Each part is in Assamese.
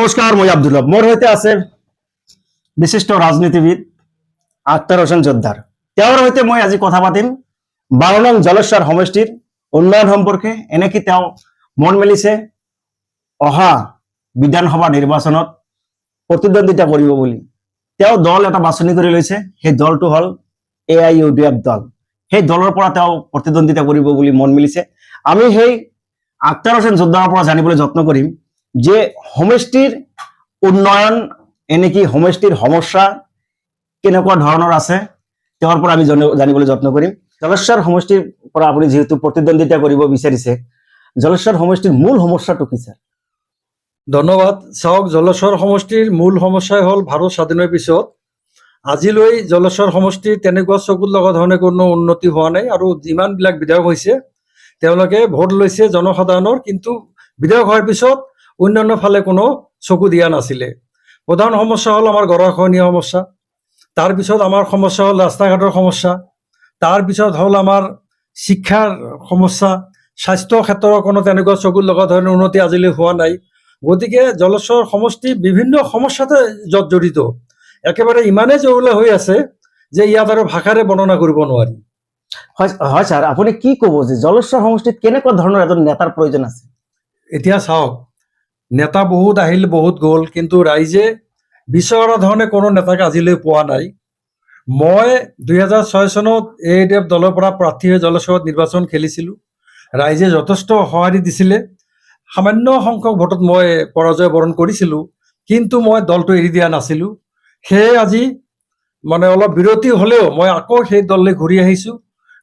নমস্কাৰ, মই আব্দুল হক। মোৰ সৈতে আছে বিশিষ্ট ৰাজনীতিবিদ আখতাৰ হোসেন জোদ্দাৰ। তেওঁৰ সৈতে মই আজি কথা পাতিম 12 নং জলেশ্বৰ সমষ্টিৰ উন্নয়ন সম্পৰ্কে। এনেকি তেওঁ মন মেলিছে অহা বিধানসভা নিৰ্বাচনত প্ৰতিদ্বন্দ্বিতা কৰিব বুলি। তেওঁ দল এটা বাছনি কৰি লৈছে, সেই দলটো হ'ল AIUDF দল। সেই দলৰ পৰা তেওঁ প্ৰতিদ্বন্দ্বিতা কৰিব বুলি মন মেলিছে। আমি সেই আখতাৰ হোসেন জোদ্দাৰৰ পৰা জানিবলৈ যত্ন কৰিম যে সমষ্টিৰ উন্নয়ন এনেকি সমষ্টিৰ সমস্যা কেনেকুৱা ধৰণৰ আছে, তেওঁৰ পৰা আমি জানিবলৈ যত্ন কৰিম। জলেশ্বৰ সমষ্টিৰ পৰা আপুনি যেহেতু প্ৰতিদ্বন্দ্বিতা কৰিব বিচাৰিছে, জলেশ্বৰ সমষ্টিৰ মূল সমস্যাটো কি স্যাৰ? ধন্যবাদ। চাওক, জলেশ্বৰ সমষ্টিৰ মূল সমস্যাই হ'ল ভাৰত স্বাধীনৰ পিছত আজিলৈ জলেশ্বৰ সমষ্টিৰ তেনেকুৱা চকুত লগা ধৰণে কোনো উন্নতি হোৱা নাই। আৰু যিমানবিলাক বিধায়ক হৈছে তেওঁলোকে ভোট লৈছে জনসাধাৰণৰ, কিন্তু বিধায়ক হোৱাৰ পিছত উন্নয়নৰ ফালে কোনো চকু দিয়া নাছিলে। প্ৰধান সমস্যা হ'ল আমাৰ গৰাখহনীয়া সমস্যা, তাৰপিছত আমাৰ সমস্যা হ'ল ৰাস্তা ঘাটৰ সমস্যা, তাৰপিছত হ'ল আমাৰ শিক্ষাৰ সমস্যা, স্বাস্থ্য ক্ষেত্ৰৰ কোনো তেনেকুৱা চকুত লগা ধৰণৰ উন্নতি আজিলৈ হোৱা নাই। গতিকে জলেশ্বৰ সমষ্টি বিভিন্ন সমস্যাতে জড়িত, একেবাৰে ইমানেই জৰুৰী হৈ আছে যে ইয়াত আৰু ভাষাৰে বৰ্ণনা কৰিব নোৱাৰি। হয় স্যাৰ, আপুনি কি ক'ব যে জলেশ্বৰ সমষ্টিত কেনেকুৱা ধৰণৰ এজন নেতাৰ প্ৰয়োজন আছে? এতিয়া চাওক, নেতা বহুত আহিল বহুত গ'ল, কিন্তু ৰাইজে বিচৰা ধৰণে কোনো নেতাকে আজিলৈ পোৱা নাই। মই 2006 চনত AIUDF দলৰ পৰা প্ৰাৰ্থী হৈ জলেশ্বৰত নিৰ্বাচন খেলিছিলোঁ। ৰাইজে যথেষ্ট সঁহাৰি দিছিলে। সামান্য সংখ্যক ভোটত মই পৰাজয় বৰণ কৰিছিলোঁ, কিন্তু মই দলটো এৰি দিয়া নাছিলোঁ। সেয়ে আজি অলপ বিৰতি হ'লেও মই আকৌ সেই দললৈ ঘূৰি আহিছোঁ।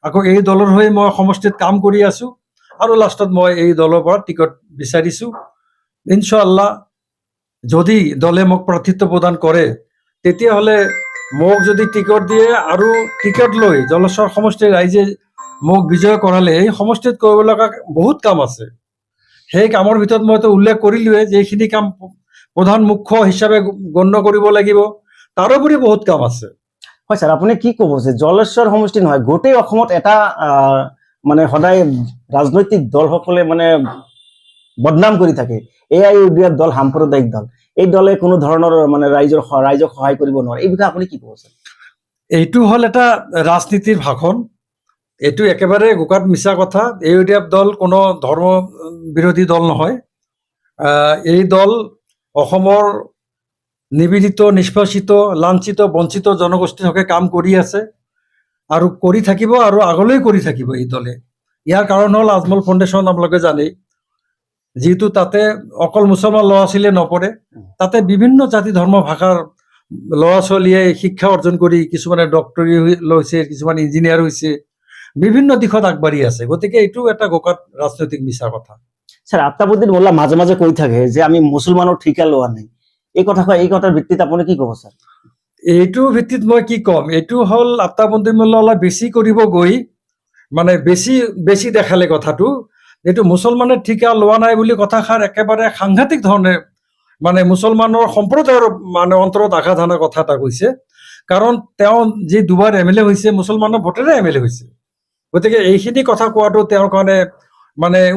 আকৌ এই দলৰ হৈ মই সমষ্টিত কাম কৰি আছোঁ, আৰু লাষ্টত মই এই দলৰ পৰা টিকট বিচাৰিছোঁ। ইনশাআল্লাহ যদি দলে মোক প্ৰাৰ্থিত্ব প্ৰদান কৰে, তেতিয়াহ'লে মোক যদি টিকট দিয়ে আৰু টিকট লৈ জলেশ্বৰ সমষ্টিৰ ৰাইজে মোক বিজয় কৰালে, এই সমষ্টিত কৰিব লগা বহুত কাম আছে। সেই কামৰ ভিতৰত মইতো উল্লেখ কৰিলোৱে যে এইখিনি কাম প্ৰধান মুখ্য হিচাপে গণ্য কৰিব লাগিব, তাৰোপৰি বহুত কাম আছে। হয় স্যাৰ, আপুনি কি ক'ব যে জলেশ্বৰ সমষ্টি নহয় গোটেই অসমত এটা সদায় ৰাজনৈতিক দলসকলে বদনাম কৰি থাকে, AIUDF দল সাম্প্ৰদায়িক দল, এই দলে কোনো ধৰণৰ ৰাইজক সহায় কৰিব নোৱাৰে, এই বিষয়ে আপুনি কি ক'ব স্যাৰ? এইটো হ'ল এটা ৰাজনীতিৰ ভাষণ। এইটো একেবাৰে গোকাত মিছা কথা। AIUDF দল কোনো ধৰ্ম বিৰোধী দল নহয়। এই দল অসমৰ নিপীড়িত, নিষ্পেষিত, লাঞ্ছিত, বঞ্চিত জনগোষ্ঠীৰ হকে কাম কৰি আছে আৰু কৰি থাকিব, আৰু আগলৈ কৰি থাকিব এই দলে। ইয়াৰ কাৰণ হ'ল আজমল ফাউণ্ডেশ্যন, আপোনালোকে জানেই, যিহেতু তাতে অকল মুছলমান ল'ৰা ছোৱালীয়ে নপঢ়ে, তাতে বিভিন্ন জাতি ধৰ্ম ভাষাৰ ল'ৰা ছোৱালীয়ে শিক্ষা অৰ্জন কৰি কিছুমানে ডক্টৰী লৈছে, কিছুমান ইঞ্জিনিয়াৰ হৈছে, বিভিন্ন দিশত আগবাঢ়ি আছে। গতিকে এইটো এটা গোকাত ৰাজনৈতিক মিছা কথা। স্যাৰ, আফতাবউদ্দিন মোল্লা মাজে মাজে কৈ থাকে যে আমি মুছলমানৰ ঠিকা লোৱা নাই, এই কথাৰ ভিত্তিত আপুনি কি ক'ব স্যাৰ? এইটো ভিত্তিত মই কি ক'ম, এইটো হ'ল আফতাবউদ্দিন মোল্লা অলপ বেছি কৰিব গৈ বেছি দেখালে কথাটো। এইটো মুছলমানে ঠিকা লোৱা নাই বুলি কথাষাৰ একেবাৰে সাংঘাতিক ধৰণে মুছলমানৰ সম্প্ৰদায়ৰ অন্তৰত আঘাত হানা কথা এটা কৈছে। কাৰণ তেওঁ যি দুবাৰ MLA হৈছে, মুছলমানৰ ভোটেৰে MLA হৈছে। গতিকে এইখিনি কথা কোৱাটো তেওঁৰ কাৰণে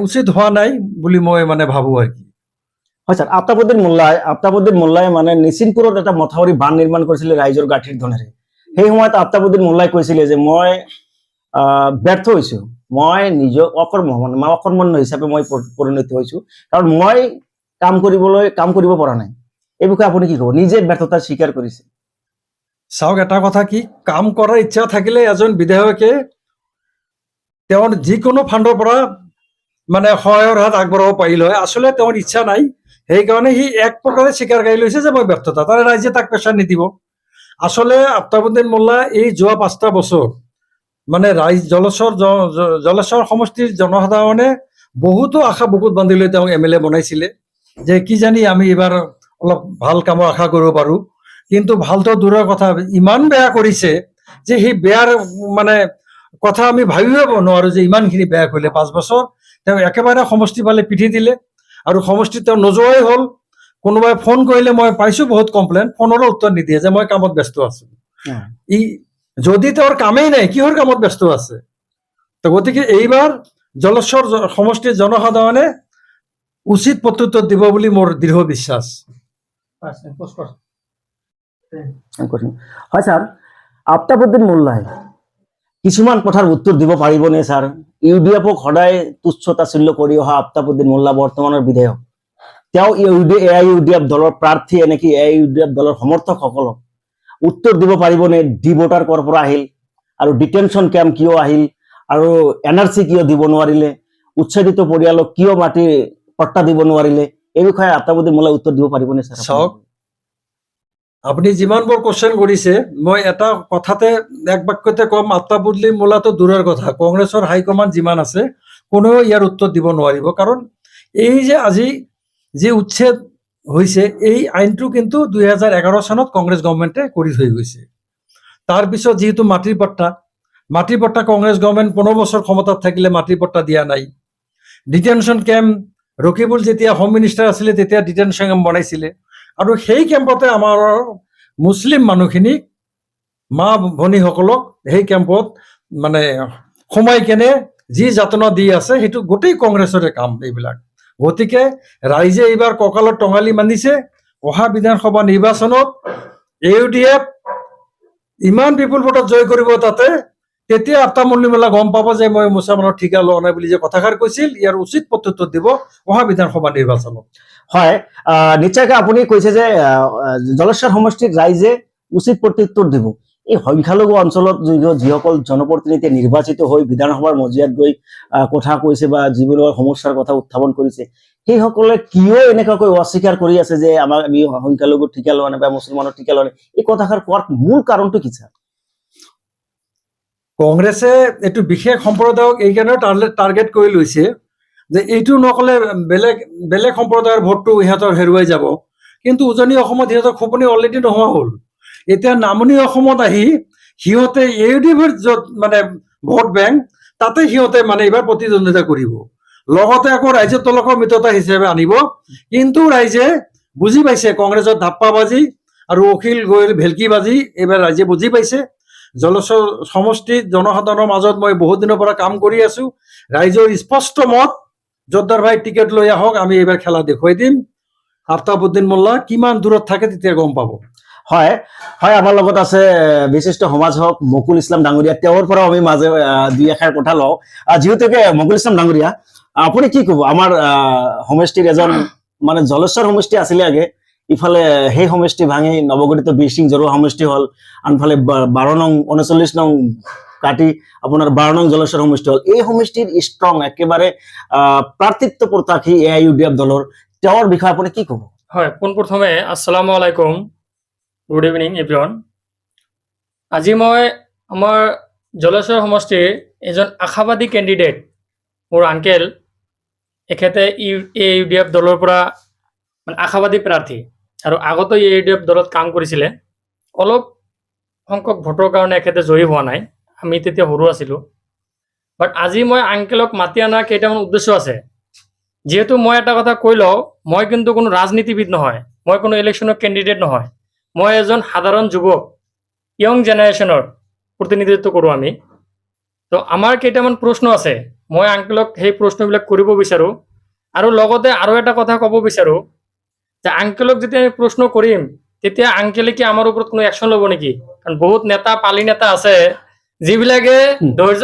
উচিত হোৱা নাই বুলি মই ভাবোঁ আৰু কি। হয় স্যাৰ, আফতাবউদ্দিন মোল্লাই নিচিনপুৰত এটা মথাউৰি বান্ধ নিৰ্মাণ কৰিছিলে ৰাইজৰ গাঁঠিৰ ধনেৰে। সেই সময়ত আফতাবউদ্দিন মোল্লাই কৈছিলে যে মই ব্যৰ্থ হৈছো, মই নিজে অকৰ্মণ্য হিচাপে মই পৰিণত হৈছো, কাৰণ মই কাম কৰিব পৰা নাই। এই বিষয়ে আপুনি কি ক'ব? নিজে ব্যৰ্থতা স্বীকাৰ কৰিছে। চাওক, এটা কথা কি, কাম কৰাৰ ইচ্ছা থাকিলে এজন বিধায়কে তেওঁৰ যিকোনো ফাণ্ডৰ পৰা সহায়ৰ হাত আগবঢ়াব পাৰিল হয়। আচলতে তেওঁৰ ইচ্ছা নাই, সেইকাৰণে সি এক প্ৰকাৰে স্বীকাৰ কৰি লৈছে যে মই ব্যৰ্থতা, তাৰে ৰাইজে তাক প্ৰেছাৰ নিদিব। আচলতে আফতাবউদ্দিন মোল্লা এই যোৱা 5টা বছৰ জলেশ্বৰ সমষ্টিৰ জনসাধাৰণে বহুতো আশা বুকুত বান্ধি লৈ তেওঁক MLA বনাইছিলে, যে কি জানি আমি এইবাৰ অলপ ভাল কামৰ আশা কৰিব পাৰোঁ। কিন্তু ভালটো দূৰৰ কথা, ইমান বেয়া কৰিছে যে সেই বেয়াৰ কথা আমি ভাবিব নোৱাৰো যে ইমানখিনি বেয়া কৰিলে। 5 বছৰ তেওঁ একেবাৰে সমষ্টি ফালে পিঠি দিলে, আৰু সমষ্টিত তেওঁ নোযোৱাই হ'ল। কোনোবাই ফোন কৰিলে মই পাইছোঁ বহুত কমপ্লেইন, ফোনৰো উত্তৰ নিদিয়ে যে মই কামত ব্যস্ত আছোঁ। যদি তেওঁৰ কামেই নাই, কিহৰ কামত ব্যস্ত আছে? তো গতিকে এইবাৰ জলেশ্বৰ সমষ্টিৰ জনসাধাৰণে উচিত প্ৰত্যুত্তৰ দিব বুলি মোৰ দৃঢ় বিশ্বাস। হয় ছাৰ, আফতাবুদ্দিন মোল্লাই কিছুমান কথাৰ উত্তৰ দিব পাৰিবনে ছাৰ? ইউডিএফক সদায় তুচ্ছ তাচ্ছিল্য কৰি অহা আফতাবুদ্দিন মোল্লা বৰ্তমানৰ বিধায়ক, তেওঁ এআইইউডিএফ দলৰ প্ৰাৰ্থী, এনেকি এআইইউডিএফ দলৰ সমৰ্থকসকলক উত্তৰ দিব পাৰিবনে? ডি ভোটাৰ কৰ পৰা আহিল, আৰু ডিটেনশ্যন কেম্প কিয় আহিল, আৰু এনআৰচি কিয় দিব নোৱাৰিলে, উচ্ছেদিত পৰিয়ালক কিয় মাটি পট্টা দিব নোৱাৰিলে, এই বিষয়ে আফতাবুদ্দিন মোল্লাই উত্তৰ দিব পাৰিবনে ছাৰ? চাওক, আপুনি যিমানবোৰ কোশ্চেন কৰিছে, মই এটা কথাতে এক বাক্যতে কম, আফতাবুদ্দিন মোল্লাটো দূৰৰ কথা, কংগ্ৰেছৰ হাইকমাণ্ড যিমান আছে কোনেও ইয়াৰ উত্তৰ দিব নোৱাৰিব। কাৰণ এই যে আজি যি উচ্ছেদ হৈছে, এই আইনটো কিন্তু 2011 চনত কংগ্ৰেছ গভৰ্ণমেণ্টে কৰি থৈ গৈছে। তাৰপিছত যিহেতু মাটিৰ পট্টা কংগ্ৰেছ গভৰ্ণমেণ্ট 15 বছৰ ক্ষমতাত থাকিলে মাটিৰ পট্টা দিয়া নাই। ডিটেনশ্যন কেম্প ৰকিবুল যেতিয়া হোম মিনিষ্টাৰ আছিলে তেতিয়া ডিটেনশ্যন কেম্প বনাইছিলে, আৰু সেই কেম্পতে আমাৰ মুছলিম মানুহখিনিক, মা ভনীসকলক সেই কেম্পত মানে সোমাই কেনে যি যাতনা দি আছে, সেইটো গোটেই কংগ্ৰেছৰে কাম এইবিলাক। গতিকে ৰাইজে এইবাৰ কঁকালত টঙালি বান্ধিছে। অহা বিধানসভা নিৰ্বাচনত ইউডিএফ ইমান বিপুল ভোটত জয় কৰিব, তাতে তেতিয়া আফতাবুদ্দিন মোল্লা গম পাব যে মই মুছলমানৰ ঠিকা লোৱা নাই বুলি যে কথাষাৰ কৈছিল, ইয়াৰ উচিত প্ৰত্যুত্তৰ দিব অহা বিধানসভা নিৰ্বাচনত। হয়, নিশ্চয়কৈ আপুনি কৈছে যে জলেশ্বৰ সমষ্টিত ৰাইজে উচিত প্ৰত্যুত্তৰ দিব। এই সংখ্যালঘু অঞ্চলত যিসকল জনপ্ৰতিনিধিয়ে নিৰ্বাচিত হৈ বিধানসভাৰ মজিয়াত গৈ কথা কৈছে বা যিবোৰৰ সমস্যাৰ কথা উত্থাপন কৰিছে, সেইসকলে কিয় এনেকুৱাকৈ অস্বীকাৰ কৰি আছে যে আমি সংখ্যালঘুৰ ঠিকা লোৱা নাই বা মুছলমানৰ ঠিকা লোৱা নাই? এই কথাষাৰ কোৱাৰ মূল কাৰণটো কি ছাৰ? কংগ্ৰেছে এইটো বিশেষ সম্প্ৰদায়ক এইকাৰণে টাৰ্গেট কৰি লৈছে যে এইটো নকলে বেলেগ সম্প্ৰদায়ৰ ভোটটো ইহঁতৰ হেৰুৱাই যাব। কিন্তু উজনি অসমত সিহঁতৰ খোপনি অলৰেডি নোহোৱা হ'ল। এতিয়া নামনি অসমত আহি সিহঁতে ইউডিএফৰ য'ত মানে ভোট বেংক, তাতে সিহঁতে মানে এইবাৰ প্ৰতিদ্বন্দ্বিতা কৰিব। লগতে আকৌ ৰাইজৰ তলকৰ মিত্ৰতা হিচাপে আনিব। কিন্তু ৰাইজে বুজি পাইছে কংগ্ৰেছৰ ধাপ্পাবাজি আৰু অখিল গগৈৰ ভেলকিবাজি এইবাৰ ৰাইজে বুজি পাইছে। জলেশ্বৰ সমষ্টিত জনসাধাৰণৰ মাজত মই বহুত দিনৰ পৰা কাম কৰি আছো। ৰাইজৰ স্পষ্ট মত, জোদ্দাৰ ভাই টিকেট লৈ আহক, আমি এইবাৰ খেলা দেখুৱাই দিম। আফতাবুদ্দিন মোল্লা কিমান দূৰত থাকে তেতিয়া গম পাব। হয় হয়, আমাৰ লগত আছে বিশিষ্ট সমাজ সেৱক মুকুল ইছলাম ডাঙৰীয়া। তেওঁৰ পৰাও আমি মাজে দুই এষাৰ কথা লওঁ। যিহেতুকে মুকুল ইছলাম ডাঙৰীয়া, আপুনি কি ক'ব? আমাৰ সমষ্টিৰ এজন মানে জলেশ্বৰ সমষ্টি আছিলে আগে, ইফালে সেই সমষ্টি ভাঙি নৱগঠিত বীৰসিং জৰুৱা সমষ্টি হ'ল, আনফালে 12 নং 39 নং কাটি আপোনাৰ 12 নং জলেশ্বৰ সমষ্টি হ'ল। এই সমষ্টিৰ ষ্ট্ৰং একেবাৰে প্ৰাৰ্থিত্ব প্ৰত্যাশী এআইইউডিএফ দলৰ, তেওঁৰ বিষয়ে আপুনি কি ক'ব? হয়, পোনপ্ৰথমে আসসালামু আলাইকুম, গুড ইভিনিং এভৰিৱান। আজি মই আমাৰ জলেশ্বৰ সমষ্টিৰ এজন আশাবাদী কেণ্ডিডেট, মোৰ আংকেল, এখেতে এআইইউডিএফ দলৰ পৰা মানে আশাবাদী প্ৰাৰ্থী, আৰু আগতো এআইইউডিএফ দলত কাম কৰিছিলে। অলপ সংখ্যক ভোটৰ কাৰণে এখেতে জয়ী হোৱা নাই, আমি তেতিয়া সৰু আছিলোঁ। বাট আজি মই আংকেলক মাতি অনা কেইটামান উদ্দেশ্য আছে। যিহেতু মই এটা কথা কৈ লওঁ, মই কিন্তু কোনো ৰাজনীতিবিদ নহয়, মই কোনো ইলেকশ্যনৰ কেণ্ডিডেট নহয়, মই এজন সাধাৰণ যুৱক, য়ং জেনেৰেশ্যনৰ প্ৰতিনিধিত্ব কৰোঁ আমি। তো আমাৰ কেইটামান প্ৰশ্ন আছে, মই আংকেলক সেই প্ৰশ্নবিলাক কৰিব বিচাৰোঁ। আৰু লগতে আৰু এটা কথা ক'ব বিচাৰোঁ যে আংকেলক যেতিয়া আমি প্ৰশ্ন কৰিম, তেতিয়া আংকেলে কি আমাৰ ওপৰত কোনো একশ্যন ল'ব নেকি? কাৰণ বহুত নেতা, পালি নেতা আছে যিবিলাকে ধৈৰ্য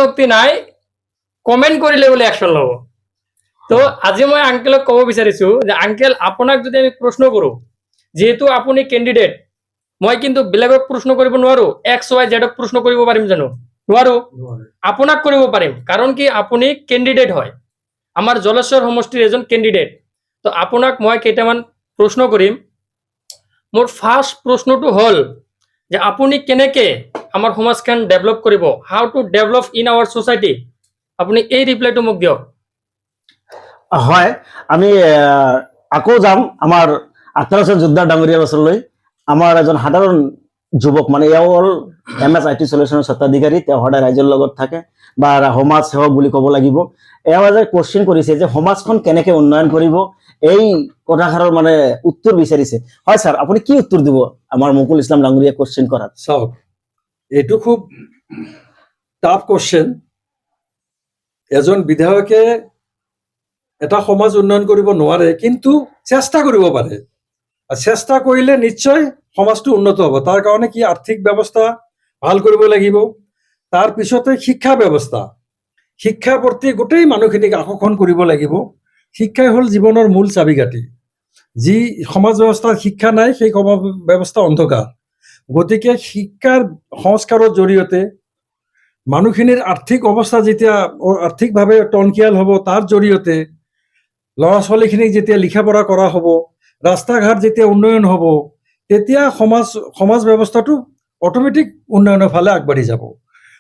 শক্তি নাই, কমেণ্ট কৰিলে বোলে একশ্যন ল'ব। তো আজি মই আংকেলক ক'ব বিচাৰিছোঁ যে আংকেল, আপোনাক যদি আমি প্ৰশ্ন কৰোঁ, যিহেতু আপুনি কেণ্ডিডেট, মই কিন্তু বেলেগক প্ৰশ্ন কৰিব নোৱাৰোঁ। XYZ প্ৰশ্ন কৰিব পাৰিম জানো? নোৱাৰোঁ। আপোনাক কৰিব পাৰিম, কাৰণ কি আপুনি কেণ্ডিডেট হয়, আমাৰ জলেশ্বৰ সমষ্টিৰ এজন কেণ্ডিডেট। তো আপোনাক মই কেইটামান প্ৰশ্ন কৰিম। মোৰ ফাৰ্ষ্ট প্ৰশ্নটো হ'ল যে আপুনি কেনেকৈ আমাৰ সমাজখন ডেভেলপ কৰিব, how to develop in our society, আপুনি এই ৰিপ্লাইটো মোক দিয়ক। হয়, আমি আকৌ যাম আমাৰ আখতাৰ হোসেন জোদ্দাৰ ডাঙৰীয়াৰ ওচৰলৈ। আমাৰ এজন সাধাৰণ যুৱক, মানে এওঁ হ'ল MS-IT সলিউশ্যনৰ স্বত্বাধিকাৰী, তেওঁ সদায় ৰাইজৰ লগত থাকে বা সমাজ সেৱক বুলি ক'ব লাগিব। এওঁ এজন কোৱেশ্চন কৰিছে যে সমাজখন কেনেকৈ উন্নয়ন কৰিব, এই কথাষাৰৰ মানে উত্তৰ বিচাৰিছে। হয় ছাৰ, আপুনি কি উত্তৰ দিব আমাৰ মুকুল ইছলাম ডাঙৰীয়া কোৱেশ্চন কৰাত? চাওক, এইটো খুব টাফ কোশ্চেন। এজন বিধায়কে এটা সমাজ উন্নয়ন কৰিব নোৱাৰে, কিন্তু চেষ্টা কৰিব পাৰে। আৰু চেষ্টা কৰিলে নিশ্চয় সমাজটো উন্নত হ'ব। তাৰ কাৰণে কি আৰ্থিক ব্যৱস্থা ভাল কৰিব লাগিব, তাৰ পিছতে শিক্ষা ব্যৱস্থা, শিক্ষাৰ প্ৰতি গোটেই মানুহখিনিক আকৰ্ষণ কৰিব লাগিব। শিক্ষাই হ'ল জীৱনৰ মূল চাবিকাঠি। যি সমাজ ব্যৱস্থাত শিক্ষা নাই সেই সমাজ ব্যৱস্থা অন্ধকাৰ। গতিকে শিক্ষাৰ সংস্কাৰৰ জৰিয়তে মানুহখিনিৰ আৰ্থিক অৱস্থা যেতিয়া আৰ্থিকভাৱে টনকিয়াল হ'ব, তাৰ জৰিয়তে ল'ৰা ছোৱালীখিনিক যেতিয়া লিখা পঢ়া কৰা হ'ব, ৰাস্তা ঘাট যেতিয়া উন্নয়ন হ'ব, তেতিয়া সমাজ ব্যৱস্থাটো অট'মেটিক উন্নয়নৰ ফালে আগবাঢ়ি যাব।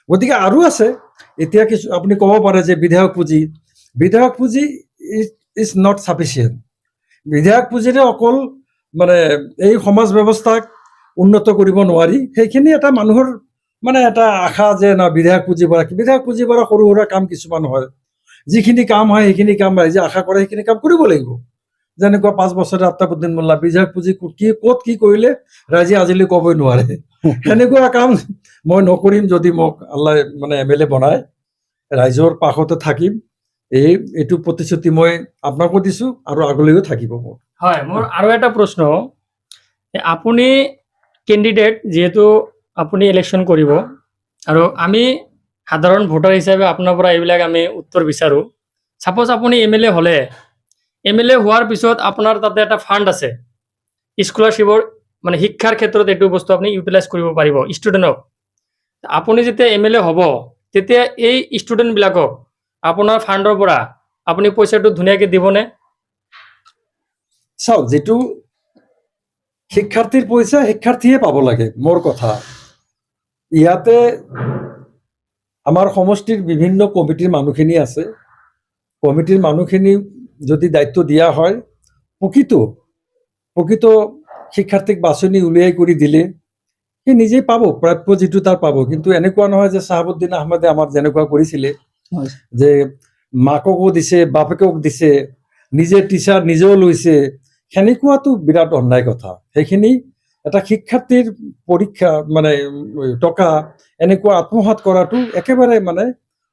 গতিকে আৰু আছে, এতিয়া কিছু আপুনি ক'ব পাৰে যে বিধায়ক পুঁজি ইজ নট চাফিচিয়েণ্ট। বিধায়ক পুঁজিৰে অকল মানে এই সমাজ ব্যৱস্থাক উন্নত কৰিব নোৱাৰি। সেইখিনি এটা মানুহৰ মানে এটা আশা যে না বিধায়ক পুঁজিৰ পৰা সৰু সুৰা কাম কিছুমান হয়, যিখিনি কাম হয় সেইখিনি কাম ৰাইজে আশা কৰে, সেইখিনি কাম কৰিব লাগিব। যেনেকুৱা 5 বছৰে আফতাবুদ্দিন মোল্লা, বিধায়ক পুঁজি ক'ত কি কৰিলে ৰাইজে আজিলৈ ক'বই নোৱাৰে। সেনেকুৱা কাম মই নকৰিম যদি মোক আল্লাহ মানে MLA বনায়। ৰাইজৰ পাশতে থাকিম, এইটো প্ৰতিশ্ৰুতি মই আপোনাকো দিছোঁ আৰু আগলৈও থাকিব মোৰ। হয়, মোৰ আৰু এটা প্ৰশ্ন, আপুনি কেণ্ডিডেট যিহেতু আপুনি ইলেকশ্যন কৰিব, আৰু আমি সাধাৰণ ভোটাৰ হিচাপে আপোনাৰ পৰা এইবিলাক আমি উত্তৰ বিচাৰোঁ। ছাপ'জ আপুনি MLA হ'লে, MLA হোৱাৰ পিছত আপোনাৰ তাতে এটা ফাণ্ড আছে, স্কলাৰশ্বিপৰ মানে শিক্ষাৰ ক্ষেত্ৰত এইটো বস্তু আপুনি ইউটিলাইজ কৰিব পাৰিব ষ্টুডেণ্টক। আপুনি যেতিয়া MLA হ'ব, তেতিয়া এই ষ্টুডেণ্টবিলাকক আপোনাৰ ফাণ্ডৰ পৰা আপুনি পইচাটো ধুনীয়াকৈ দিবনে? চাওক, যিটো শিক্ষাৰ্থীৰ পইচা শিক্ষাৰ্থীয়ে পাব লাগে। মোৰ কথা ইয়াতে আমাৰ সমষ্টিৰ বিভিন্ন কমিটিৰ মানুহখিনি আছে। কমিটিৰ মানুহখিনি যদি দায়িত্ব দিয়া হয়, প্ৰকৃত শিক্ষাৰ্থীক বাছনি উলিয়াই কৰি দিলে সি নিজেই পাব, প্ৰাপ্য যিটো তাৰ পাব। কিন্তু এনেকুৱা নহয় যে চাহাবুদ্দিন আহমেদে আমাৰ যেনেকুৱা কৰিছিলে, যে মাককো দিছে, বাপেকক দিছে, নিজে টিচাৰ নিজেও লৈছে, সেনেকুৱাটো বিৰাট অন্যায় কথা। সেইখিনি এটা শিক্ষাৰ্থীৰ পৰীক্ষা মানে টকা এনেকুৱা আত্মসাৎ কৰাটো একেবাৰে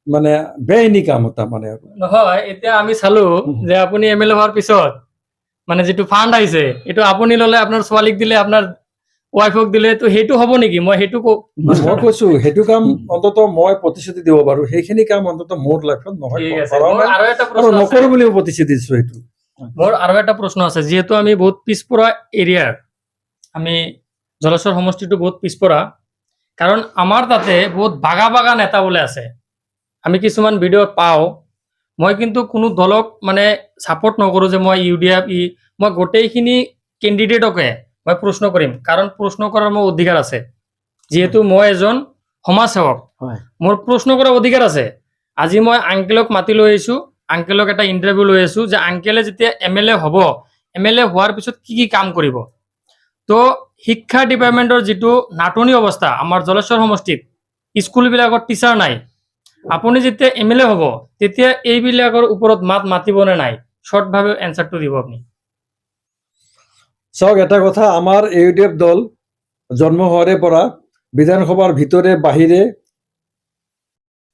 মানে বেআইনী কাম এটা মানে। নহয়, এতিয়া আমি চালো যে আপুনি MLA হোৱাৰ পিছত মানে যিটো ফাণ্ড আহিছে, এইটো আপুনি ল'লে, আপোনাৰ ছোৱালীক দিলে, আপোনাৰ ৱাইফক দিলে, তো সেইটো হ'ব নেকি? মই সেইটো মই কৈছো সেইটো কাম অন্তত মই প্ৰতিশ্ৰুতি দিব পাৰো, সেইখিনি কাম অন্তত মোৰ লাইফত নহয়, ঠিক আছে। কৰা মোৰ নাই আৰু এটা আৰু প্ৰশ্ন আছে। নকৰো বুলিও প্ৰতিশ্ৰুতি দিছো। সেইটো মোৰ আৰু এটা প্ৰশ্ন আছে, যিহেতু আমি বহুত পিছপৰা এৰিয়াৰ, আমি জলেশ্বৰ সমষ্টিটো বহুত পিছপৰা, কাৰণ আমাৰ তাতে বহুত বাগা নেতা বোলে আছে। আমি কিছুমান ভিডিঅ' পাওঁ। মই কিন্তু কোনো দলক মানে ছাপৰ্ট নকৰোঁ যে মই UDF মই গোটেইখিনি কেণ্ডিডেটকে মই প্ৰশ্ন কৰিম, কাৰণ প্ৰশ্ন কৰাৰ মোৰ অধিকাৰ আছে। যিহেতু মই এজন সমাজসেৱক, হয়। মোৰ প্ৰশ্ন কৰাৰ অধিকাৰ আছে। আজি মই আংকেলক মাতি লৈ আহিছোঁ, আংকেলক এটা ইণ্টাৰভিউ লৈ আছোঁ যে আংকেলে যেতিয়া MLA হ'ব, MLA হোৱাৰ পিছত কি কি কাম কৰিব। তো শিক্ষা ডিপাৰ্টমেণ্টৰ যিটো নাটনি অৱস্থা আমাৰ জলেশ্বৰ সমষ্টিত, স্কুলবিলাকত টিচাৰ নাই। আপুনি যেতিয়া MLA হ'ব, তেতিয়া এইবিলাকৰ ওপৰত মাতিবনে নাই? শ্বৰ্টভাৱে এনচাৰটো দিব আপুনি। চাওক, এটা কথা, আমাৰ UDF দল জন্ম হোৱাৰে পৰা বিধানসভাৰ ভিতৰে বাহিৰে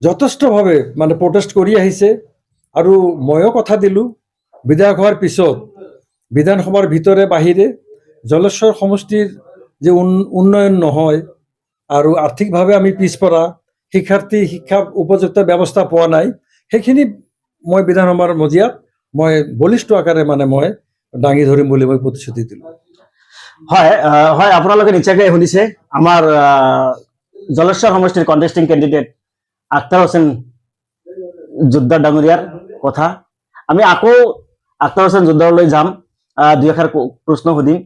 যথেষ্টভাৱে মানে প্ৰটেষ্ট কৰি আহিছে। আৰু ময়ো কথা দিলোঁ, বিধায়ক হোৱাৰ পিছত বিধানসভাৰ ভিতৰে বাহিৰে জলেশ্বৰ সমষ্টিৰ যে উন্নয়ন নহয়, আৰু আৰ্থিকভাৱে আমি পিছপৰা, শিক্ষা উপযুক্ত ব্যৱস্থা পোৱা নাই, সেইখিনি মই বিধানসভাৰ মজিয়াত মই বলিষ্ঠ আকাৰে মই দাঙি ধৰিম বুলি মই প্ৰতিশ্ৰুতি দিলোঁ। হয়, আপোনালোকে নিশ্চয়কৈ শুনিছে আমাৰ জলেশ্বৰ সমষ্টিৰ কণ্টেষ্টিং কেণ্ডিডেট আখতাৰ হোসেন জোদ্দাৰ ডাঙৰীয়াৰ কথা। আমি আকৌ আখতাৰ হোসেন জোদ্দাৰলৈ যাম, দুই এষাৰ প্ৰশ্ন সুধিম।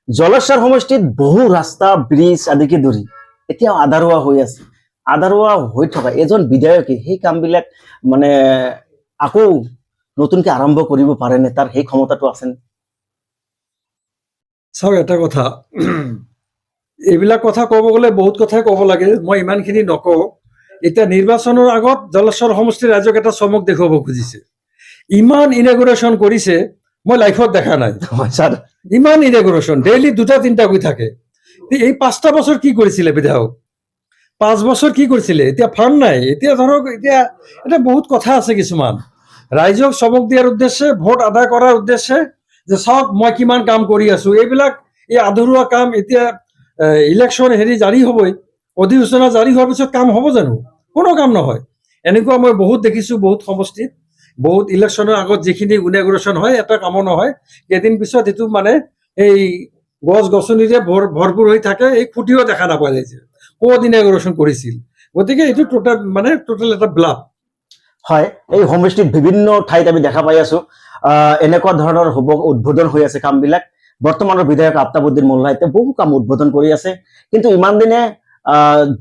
জলেশ্বৰ সমষ্টিত বহু ৰাস্তা, ব্ৰিজ আদিকে ধৰি এতিয়াও আধাৰুৱা হৈ আছে। আধাৰুৱা হৈ থকা এজন বিধায়কে সেই কামবিলাক মানে আকৌ নতুনকৈ আৰম্ভ কৰিব পাৰেনে? তাৰ সেই ক্ষমতাটো আছেনে? চাওক, এটা কথা, এইবিলাক কথা ক'ব গ'লে বহুত কথাই ক'ব লাগে, মই ইমানখিনি নকওঁ। এতিয়া নিৰ্বাচনৰ আগত জলেশ্বৰ সমষ্টিৰ ৰাইজক এটা চমক দেখুৱাব খুজিছে। ইমান ইনগ্ৰেশ্যন কৰিছে মই লাইফত দেখা নাই। ইমান ইনগ্ৰেশ্যন ডেইলি 2-3টা গৈ থাকে। এই 5টা বছৰ কি কৰিছিলে বিধায়ক? 5 বছৰ কি কৰিছিলে? এতিয়া ফাণ্ড নাই। এতিয়া ধৰক, এতিয়া বহুত কথা আছে কিছুমান। ৰাইজক চমক দিয়াৰ উদ্দেশ্যে, ভোট আদায় কৰাৰ উদ্দেশ্যে, যে চাওক মই কিমান কাম কৰি আছো। এইবিলাক এই আধৰুৱা কাম এতিয়া ইলেকশ্যন জাৰি হ'বই, অধিসূচনা জাৰি হোৱাৰ পিছত কাম হ'ব জানো? কোনো কাম নহয়। এনেকুৱা মই বহুত দেখিছো, বহুত সমষ্টিত, বহুত ইলেকশ্যনৰ আগত যিখিনি ইনঅগ্ৰেশ্যন হয় এটা কামো নহয়, কেইদিন পিছত এইটো মানে এই গছ গছনিৰে ভৰপূৰ হৈ থাকে, এই খুঁটিও দেখা নাপায় যে ক'ত ইনঅগ্ৰেশ্যন কৰিছিল। গতিকে এইটো টোটেল এটা ব্লাফ। হয়, এই সমষ্টিত বিভিন্ন ঠাইত আমি দেখা পাই আছো এনেকুৱা ধৰণৰ উদ্বোধন হৈ আছে কামবিলাক। বৰ্তমানৰ বিধায়ক আফতাবুদ্দিন মোল্লাই বহু কাম উদ্বোধন কৰি আছে, কিন্তু ইমান দিনে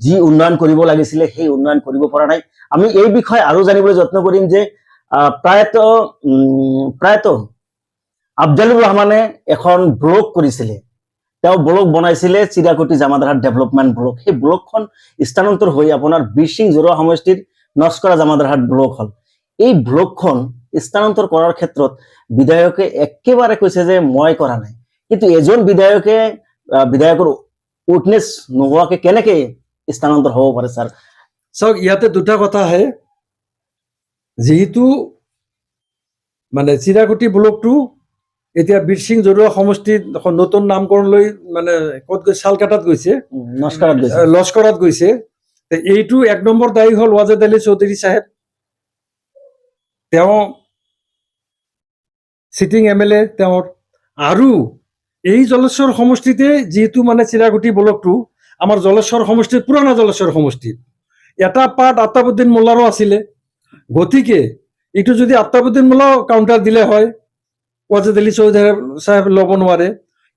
যি উন্নয়ন কৰিব লাগিছিলে সেই উন্নয়ন কৰিব পৰা নাই। আমি এই বিষয়ে আৰু জানিবলৈ যত্ন কৰিম যে প্ৰায়তো আফজালুৰ ৰহমানে এখন ব্লগ কৰিছিলে, তেওঁ ব্লগ বনাইছিলে চিৰাকুটি জামাদাৰহাট ডেভেলপমেণ্ট ব্লক। সেই ব্লকখন স্থানান্তৰ হৈ আপোনাৰ বিৰসিং জৰুৱা সমষ্টিৰ নস্কৰা জামাদাৰহাট ব্লক হল। এই ব্লকখন স্থানান্তৰ কৰাৰ ক্ষেত্ৰত বিধায়কে একেবাৰে কৈছে যে মই কৰা নাই, কিন্তু এজন বিধায়কৰ উইটনেছ নোহোৱাকে কেনেকে স্থানান্তৰ হ'ব পাৰে ছাৰ? চাওক, ইয়াতে দুটা কথা আহে। যিহেতু মানে চিৰাকুটি ব্লকটো এতিয়া বিৰসিং জৰুৱা সমষ্টিত নতুন নামকৰণ লৈ ক'ত গৈছে, চালকাটাত গৈছে, লস্কৰত গৈছে। এইটো 1 নম্বৰ দায়ী হল ৱাজেদ আলী চৌধুৰী চাহেব। তেওঁ চিটিং MLA তেওঁৰ। আৰু এই জলেশ্বৰ সমষ্টিতে যিহেতু চিৰাকুটি ব্লকটো আমাৰ জলেশ্বৰ সমষ্টিত, পুৰণা জলেশ্বৰ সমষ্টিত এটা পাৰ্ট আফতাবুদ্দিন মোল্লাৰো আছিলে। গতিকে এইটো যদি আফতাবুদ্দিন মোল্লাও কাউণ্টাৰ দিলে হয়, ৱাজেদ আলী চৌধুৰী চাহেব ল'ব নোৱাৰে।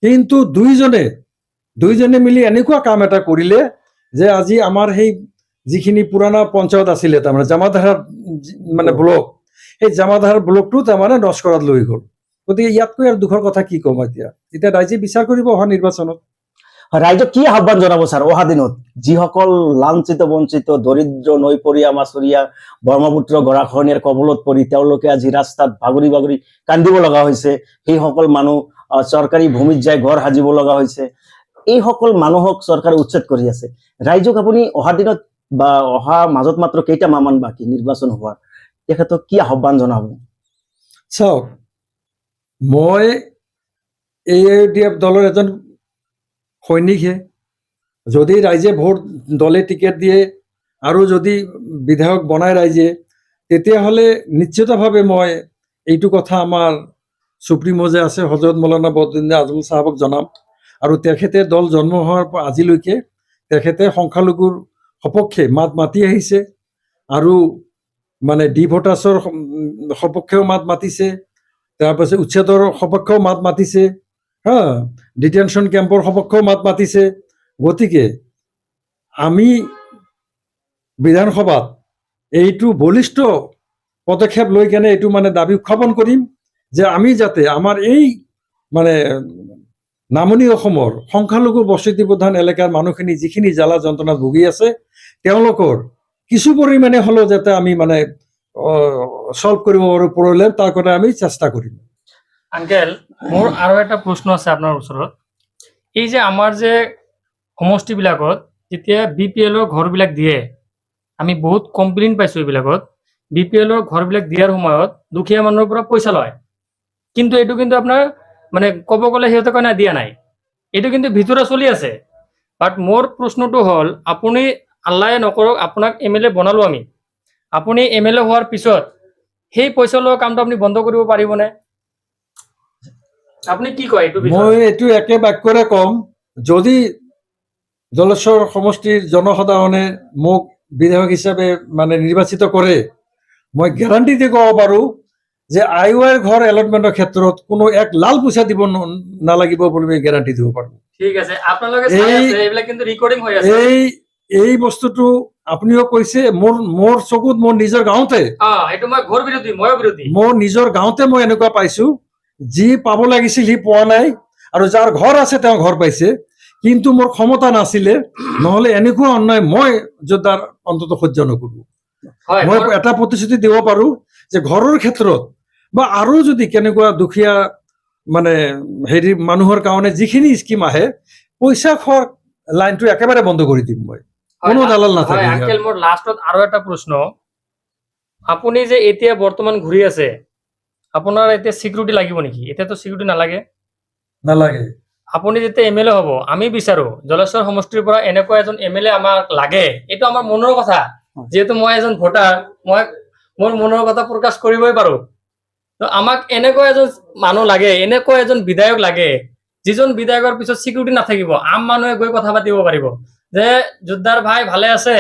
কিন্তু দুইজনে মিলি এনেকুৱা কাম এটা কৰিলে যে আজি আমাৰ সেই যিখিনি পুৰণা পঞ্চায়ত আছিলে, তাৰমানে জামাদাৰহাট ব্লক, সেই জামাদাৰহাট ব্লকটো তাৰমানে নস্কৰাত লৈ গ'ল। গতিকে ইয়াতকৈ আৰু দুখৰ কথা কি ক'ম? এতিয়া ৰাইজে বিচাৰ কৰিব অহা নিৰ্বাচনত। ৰাইজক কি আহ্বান জনাব ছাৰ অহা দিনত? যিসকল লাঞ্ছিত বঞ্চিত দৰিদ্ৰ নৈপৰীয়া মাছৰীয়া ব্ৰহ্মপুত্ৰ গৰাখহনীয়াৰ কবলত পৰি তেওঁলোকে আজি ৰাস্তাত বাগৰি বাগৰি কান্দিব লগা হৈছে, সেইসকল মানুহ চৰকাৰী ভূমিত যাই ঘৰ সাজিব লগা হৈছে, এইসকল মানুহক চৰকাৰে উচ্ছেদ কৰি আছে। ৰাইজক আপুনি অহা দিনত বা অহা মাজত মাত্ৰ কেইটা মাহমান বাকী নিৰ্বাচন হোৱাৰ, তেখেতক কি আহ্বান জনাব? চাওক, মই AIUDF দলৰ এজন সৈনিকহে। যদি ৰাইজে ভোট দলে টিকেট দিয়ে আৰু যদি বিধায়ক বনায় ৰাইজে, তেতিয়াহ'লে নিশ্চিতভাৱে মই এইটো কথা আমাৰ সুপ্ৰিমো যে আছে হজৰত মৌলানা বদৰুদ্দিন আজমল চাহাবক জনাম। আৰু তেখেতে দল জন্ম হোৱাৰ পৰা আজিলৈকে তেখেতে সংখ্যালঘুৰ সপক্ষে মাত মাতি আহিছে, আৰু ডিভোটাছৰ সপক্ষেও মাত মাতিছে, তাৰপাছত উচ্ছেদৰ সপক্ষেও মাত মাতিছে, ডিটেনশ্যন কেম্পৰ সপক্ষেও মাত মাতিছে। গতিকে আমি বিধানসভাত এইটো বলিষ্ঠ পদক্ষেপ লৈ কেনে এইটো দাবী উত্থাপন কৰিম যে আমি যাতে আমাৰ এই নামনি অসমৰ সংখ্যালঘু বসতি প্ৰধান এলেকাৰ মানুহখিনি যিখিনি জ্বালা যন্ত্ৰণাত ভুগি আছে, তেওঁলোকৰ কিছু পৰিমাণে হ'লেও যাতে আমি সলভ কৰিব পাৰোঁ প্ৰব্লেম, তাৰ কাৰণে আমি চেষ্টা কৰিম। আংকেল, মোৰ আৰু এটা প্ৰশ্ন আছে আপোনাৰ ওচৰত। এই যে আমাৰ যে সমষ্টিবিলাকত যেতিয়া BPL ঘৰবিলাক দিয়ে, আমি বহুত কমপ্লেইন পাইছোঁ এইবিলাকত। BPL ঘৰবিলাক দিয়াৰ সময়ত দুখীয়া মানুহৰ পৰা পইচা লয়, কিন্তু এইটো কিন্তু আপোনাৰ ক'ব গ'লে সিহঁতে কয় না দিয়া নাই, এইটো কিন্তু ভিতৰত চলি আছে। বাট মোৰ প্ৰশ্নটো হ'ল, আপুনি আল্লাহে নকৰক আপোনাক MLA বনালোঁ আমি, আপুনি MLA হোৱাৰ পিছত সেই পইচা লোৱা কামটো আপুনি বন্ধ কৰিব পাৰিবনে? আপুনি কি কয় এইটো? মই এইটো একে বাক্যৰে কম, যদি জলেশ্বৰ সমষ্টিৰ জনসাধাৰণে মোক বিধায়ক হিচাপে নিৰ্বাচিত কৰে, মই গেৰাণ্টি দি ক'ব পাৰোঁ যে IOR ঘৰ এলটমেণ্টৰ ক্ষেত্ৰত কোনো এক লাল পইচা দিব নালাগিব বুলি মই গেৰাণ্টি দিব পাৰোঁ। ঠিক আছে, আপোনালোকে চাই আছে, এইবিলাক কিন্তু ৰেকৰ্ডিং হৈ আছে। এই বস্তুটো আপুনিও কৈছে, মোৰ চকুত মোৰ নিজৰ গাঁৱতে, এইটো মই ঘৰ বিৰোধী, ময়ো বিৰোধী, মোৰ নিজৰ গাঁৱতে মই এনেকুৱা পাইছো, যি পাব লাগিছিল সি পোৱা নাই, আৰু যাৰ ঘৰ আছে তেওঁ ঘৰ পাইছে। কিন্তু মোৰ ক্ষমতা নাছিলে, নহ'লে এনেকুৱা অন্যায় মই যোদ্ধাৰ অন্তত সহ্য নকৰোঁ। মই এটা প্ৰতিশ্ৰুতি দিব পাৰোঁ যে ঘৰৰ ক্ষেত্ৰত বা আৰু যদি কেনেকুৱা দুখীয়া মানুহৰ কাৰণে যিখিনি স্কিম আহে, পইচা খোৱাৰ লাইনটো একেবাৰে বন্ধ কৰি দিম মই, কোনো দালাল নাথাকে। আংকেল, মোৰ লাষ্টত আৰু এটা প্ৰশ্ন। আপুনি যে এতিয়া বৰ্তমান ঘূৰি আছে, আপোনাৰ এতিয়া চিকিউৰিটি লাগিব নেকি? এতিয়াতো চিকিউৰিটি নালাগে। নালাগে। আপুনি যেতিয়া এম এল এ হ'ব, আমি বিচাৰো জলেশ্বৰ সমষ্টিৰ পৰা এনেকুৱা এজন এম এল এ আমাক লাগে। এইটো আমাৰ মনৰ কথা। যিহেতু মই এজন ভোটাৰ, মই মোৰ মনৰ কথা প্ৰকাশ কৰিবই পাৰো। তো আমাক এনেকুৱা এজন মানুহ লাগে, এনেকুৱা এজন বিধায়ক লাগে, যিজন বিধায়কৰ পিছত চিকিউৰিটি নাথাকিব, আম মানুহে গৈ কথা পাতিব পাৰিব যে যোদ্ধাৰ ভাই ভালে আছে,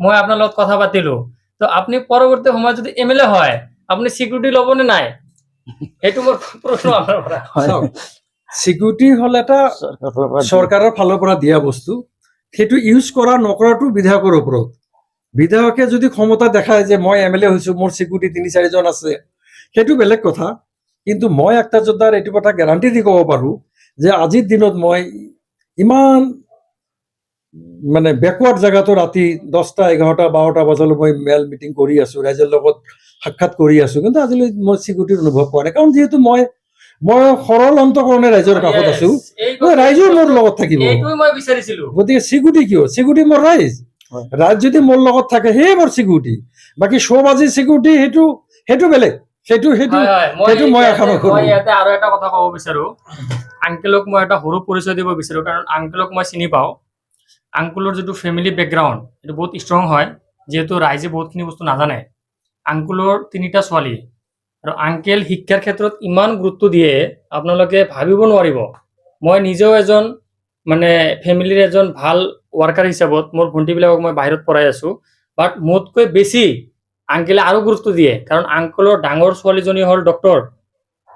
মই আপোনাৰ লগত কথা পাতিলো। তো আপুনি পৰৱৰ্তী সময়ত যদি এম এল এ হয়, আপুনি চিকিউৰিটি ল'ব নে নাই? সেইটো মোৰ প্ৰশ্ন আপোনাৰ পৰা। চাওক, চিকিউৰিটি হ'ল এটা চৰকাৰৰ ফালৰ পৰা দিয়া বস্তু। সেইটো ইউজ কৰা নকৰাটো বিধায়কৰ ওপৰত। বিধায়কে যদি ক্ষমতা দেখায় যে মই এম এল এ হৈছো, মোৰ চিকিউৰিটি ৩-৪জন আছে, সেইটো বেলেগ কথা। কিন্তু মই আখতাৰ যোদ্ধাৰ এইটো কথা গেৰাণ্টি দি ক'ব পাৰো যে আজিৰ দিনত মই ইমান মানে বেকৱাৰ্ড জেগাতো ৰাতি 10টা, 11টা, 12টা বজালৈ মই মেল মিটিং কৰি আছো, ৰাইজৰ লগত সাক্ষাৎ কৰি আছো, কিন্তু আজিলৈ মই চিকিউৰিটিৰ অনুভৱ কৰা নাই। কাৰণ যিহেতু মই সৰল অন্তকৰণে ৰাইজৰ কাষত আছো, ৰাইজো মোৰ লগত থাকিব। এইটোৱে মই বিচাৰিছিলো। গতিকে চিকিউৰিটি কিয়? চিকিউৰিটি মোৰ ৰাইজ। ৰাইজ যদি মোৰ লগত থাকে, সেয়ে মোৰ চিকিউৰিটি। বাকী শ্ব'বাজিৰ চিকিউৰিটি সেইটো বেলেগ। সেইটো মই আশা নকৰো। মই ইয়াতে আৰু এটা কথা ক'ব বিচাৰো। আংকেলক মই এটা সৰু পৰিচয় দিব বিচাৰো, কাৰণ আংকেলক মই চিনি পাওঁ। আংকুলৰ যিটো ফেমিলি বেকগ্ৰাউণ্ড, এইটো বহুত ষ্ট্ৰং হয়, যিহেতু ৰাইজে বহুতখিনি বস্তু নাজানে। আংকুলৰ 3টা ছোৱালী, আৰু আংকেল শিক্ষাৰ ক্ষেত্ৰত ইমান গুৰুত্ব দিয়ে, আপোনালোকে ভাবিব নোৱাৰিব। মই নিজেও এজন মানে ফেমিলিৰ এজন ভাল ৱাৰ্কাৰ হিচাপত মোৰ ভণ্টিবিলাকক মই বাহিৰত পঢ়াই আছো, বাট মোতকৈ বেছি আংকেলে আৰু গুৰুত্ব দিয়ে। কাৰণ আংকুলৰ ডাঙৰ ছোৱালীজনী হ'ল ডক্টৰ,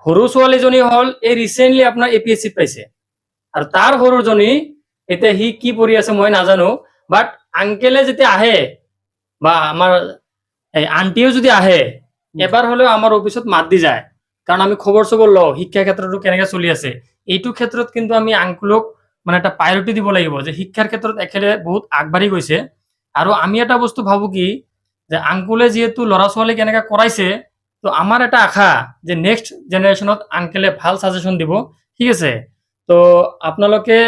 সৰু ছোৱালীজনী হ'ল এই ৰিচেণ্টলি আপোনাৰ APSCত পাইছে, আৰু তাৰ সৰুজনী এতিয়া সি কি পঢ়ি আছে মই নাজানো। বাট আংকেলে যেতিয়া আহে, বা আমাৰ আন্টিও যদি আহে, এবাৰ হ'লেও আমাৰ অফিচত মাত দি যায়, কাৰণ আমি খবৰ চবৰ লওঁ শিক্ষা ক্ষেত্ৰতো কেনেকৈ চলি আছে। এইটো ক্ষেত্ৰত কিন্তু আমি আংকুলক মানে এটা প্ৰায়ৰিটি দিব লাগিব, যে শিক্ষাৰ ক্ষেত্ৰত একেবাৰে বহুত আগবাঢ়ি গৈছে। আৰু আমি এটা বস্তু ভাবো কি, যে আংকুলে যিহেতু ল'ৰা ছোৱালীক এনেকৈ কৰাইছে, তো আমাৰ এটা আশা যে নেক্সট জেনেৰেশ্যনত আংকেলে ভাল ছাজেশ্যন দিব। ঠিক আছে, তো আপোনালোকে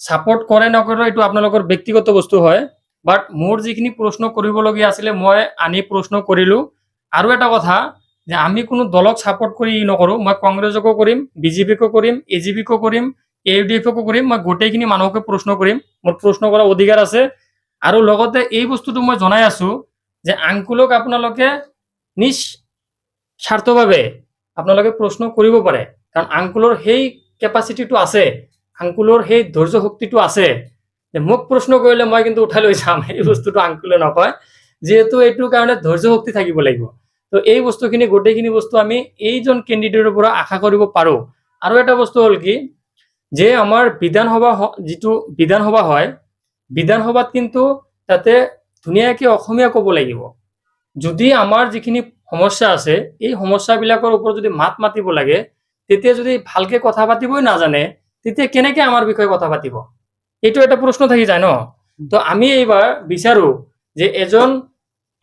ছাপোৰ্ট কৰে নকৰে এইটো আপোনালোকৰ ব্যক্তিগত বস্তু হয়। বাট মোৰ যিখিনি প্ৰশ্ন কৰিবলগীয়া আছিলে মই আনি প্ৰশ্ন কৰিলোঁ। আৰু এটা কথা, যে আমি কোনো দলক ছাপোৰ্ট কৰি নকৰোঁ। মই কংগ্ৰেছকো কৰিম, BJPকো কৰিম, AGPকো কৰিম, AUDFকো কৰিম। মই গোটেইখিনি মানুহকে প্ৰশ্ন কৰিম, মোৰ প্ৰশ্ন কৰাৰ অধিকাৰ আছে। আৰু লগতে এই বস্তুটো মই জনাই আছোঁ যে আংকুলক আপোনালোকে নিজ স্বাৰ্থভাৱে আপোনালোকে প্ৰশ্ন কৰিব পাৰে, কাৰণ আংকুলৰ সেই কেপাচিটিটো আছে, আংকুলৰ সেই ধৈৰ্য শক্তিটো আছে, যে মোক প্ৰশ্ন কৰিলে মই কিন্তু উঠাই লৈ যাম। এই বস্তুটো আংকুলে নকয়, যিহেতু এইটোৰ কাৰণে ধৈৰ্য শক্তি থাকিব লাগিব। তো এই বস্তুখিনি গোটেইখিনি বস্তু আমি এইজন কেণ্ডিডেটৰ পৰা আশা কৰিব পাৰোঁ। আৰু এটা বস্তু হ'ল কি, যে আমাৰ যিটো বিধানসভা হয়, বিধানসভাত কিন্তু তাতে ধুনীয়াকৈ অসমীয়া ক'ব লাগিব। যদি আমাৰ যিখিনি সমস্যা আছে, এই সমস্যাবিলাকৰ ওপৰত যদি মাত মাতিব লাগে, তেতিয়া যদি ভালকে কথা পাতিবই নাজানে, তেতিয়া কেনেকে আমাৰ বিষয়ে কথা পাতিব? এইটো এটা প্ৰশ্ন থাকি যায় ন। তো আমি এইবাৰ বিচাৰো যে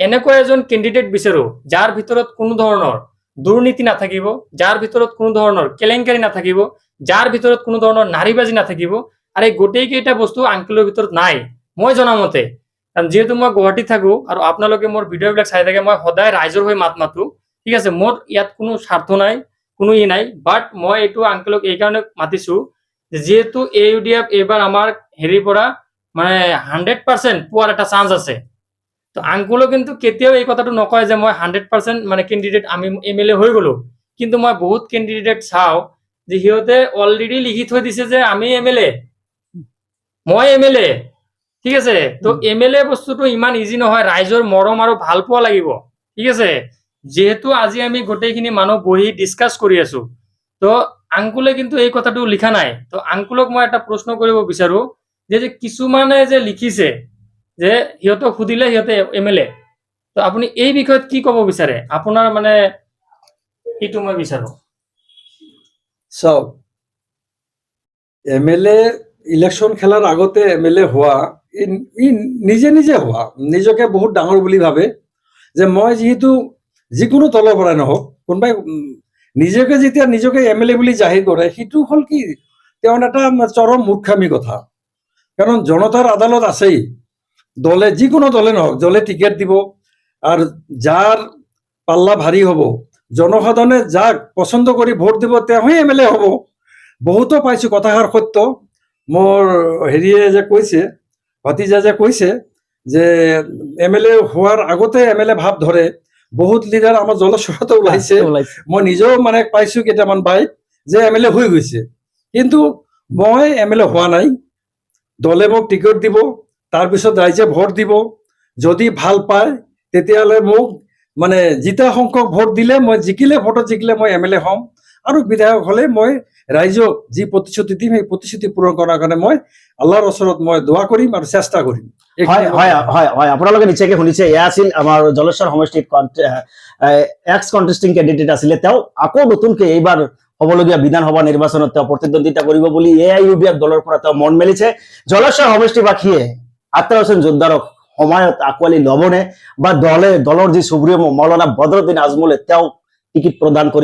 এনেকুৱা এজন কেণ্ডিডেট বিচাৰো, যাৰ ভিতৰত কোনো ধৰণৰ দুৰ্নীতি নাথাকিব, যাৰ ভিতৰত কোনো ধৰণৰ কেলেংকাৰী নাথাকিব, যাৰ ভিতৰত কোনো ধৰণৰ নাৰীবাজি নাথাকিব। আৰু এই গোটেইকেইটা বস্তু আংকুলৰ ভিতৰত নাই মই জনামতে। কাৰণ যিহেতু মই গুৱাহাটীত থাকো আৰু আপোনালোকে মোৰ ভিডিঅ'বিলাক চাই থাকে, মই সদায় ৰাইজৰ হৈ মাত মাতো। ঠিক আছে, মোৰ ইয়াত কোনো স্বাৰ্থ নাই, কোনো নাই। বাট মই এইটো আংকুলক এইকাৰণে মাতিছো, যিহেতু AUDF এইবাৰ আমাৰ হেৰিৰ পৰা মানে 100% পোৱাৰ এটা চান্স আছে। তো আংকুলো কিন্তু কেতিয়াও এই কথাটো নকয় যে মই 100% মানে কেণ্ডিডেট আমি MLA হৈ গ'লো। কিন্তু মই বহুত কেণ্ডিডেট চাওঁ যে সিহঁতে অলৰেডি লিখি থৈ দিছে যে আমি MLA, মই MLA। ঠিক আছে, তো MLA বস্তুটো ইমান ইজি নহয়, ৰাইজৰ মৰম আৰু ভাল পোৱা লাগিব। ঠিক আছে, যেহেতু আজি আমি গোটেইখিনি মানুহ বহি ডিছকাছ কৰি আছো, তো আংকুলে কিন্তু এই কথাটো লিখা নাই। তো আংকুলক মই এটা প্ৰশ্ন কৰিব বিচাৰো, যে কিছুমানে যে লিখিছে যে সিহঁতক সুধিলে সিহঁতে MLA, তো আপুনি এই বিষয়ত কি ক'ব বিচাৰে? আপোনাৰ মানে এইটো মই বিচাৰো। চাওক, MLA ইলেকশ্যন খেলাৰ আগতে MLA হোৱা, ই নিজে নিজে হোৱা, নিজকে বহুত ডাঙৰ বুলি ভাবে। যে মই যিহেতু যিকোনো দলৰ পৰাই নহওক, কোনোবাই নিজকে যেতিয়া নিজকে MLA বুলি জাহিৰ কৰে, সেইটো হ'ল কি তেওঁৰ এটা চৰম মূৰ্খামী কথা। কাৰণ জনতাৰ আদালত আছেই, দলে যিকোনো দলে নহওক, দলে টিকেট দিব আৰ যাৰ পাল্লা ভাৰী হ'ব, জনসাধাৰণে যাক পচন্দ কৰি ভোট দিব তেওঁহে MLA হ'ব। বহুতো পাইছোঁ, কথাষাৰ সত্য। মোৰ হেৰিয়ে যে কৈছে, ভতিজা যে কৈছে যে MLA হোৱাৰ আগতে MLA ভাৱ ধৰে, বহুত লিডাৰ আমাৰ জলস্বৰতে ওলাইছে। মই নিজেও মানে পাইছোঁ কেইটামান বাইক যে MLA হৈ গৈছে, কিন্তু মই MLA হোৱা নাই। দলে মোক টিকট দিব, তাৰপিছত ৰাইজে ভোট দিব। যদি ভাল পায় তেতিয়াহ'লে মোক মানে জিতা সংখ্যক ভোট দিলে, মই ভোটত জিকিলে মই MLA হ'ম। আৰু বিধায়ক হ'লে মই ৰাইজক যি প্ৰতিশ্ৰুতি দিম সেই প্ৰতিশ্ৰুতি পূৰণ কৰাৰ কাৰণে মই আল্লাহৰ ওচৰত মই দোৱা কৰিম আৰু চেষ্টা কৰিম। হয় হয় হয় হয় আপোনালোকে নিশ্চয়কৈ শুনিছে, এয়া আছিল আমাৰ জলেশ্বৰ সমষ্টিত এক্স কণ্টেষ্টিং কেণ্ডিডেট আছিলে। তেওঁ আকৌ নতুনকৈ এইবাৰ হ'বলগীয়া বিধানসভা নিৰ্বাচনত তেওঁ প্ৰতিদ্বন্দ্বিতা কৰিব বুলি AIUDF দলৰ পৰা তেওঁ মন মেলিছে। জলেশ্বৰ সমষ্টিবাসীয়ে আখতাৰ হোসেন জোদ্দাৰক সময়ত আঁকোৱালি ল'বনে, বা দলৰ যি চুবুৰীয়া মৌলানা বদৰুদ্দিন আজমলে তেওঁ টিকিট প্ৰদান কৰিব?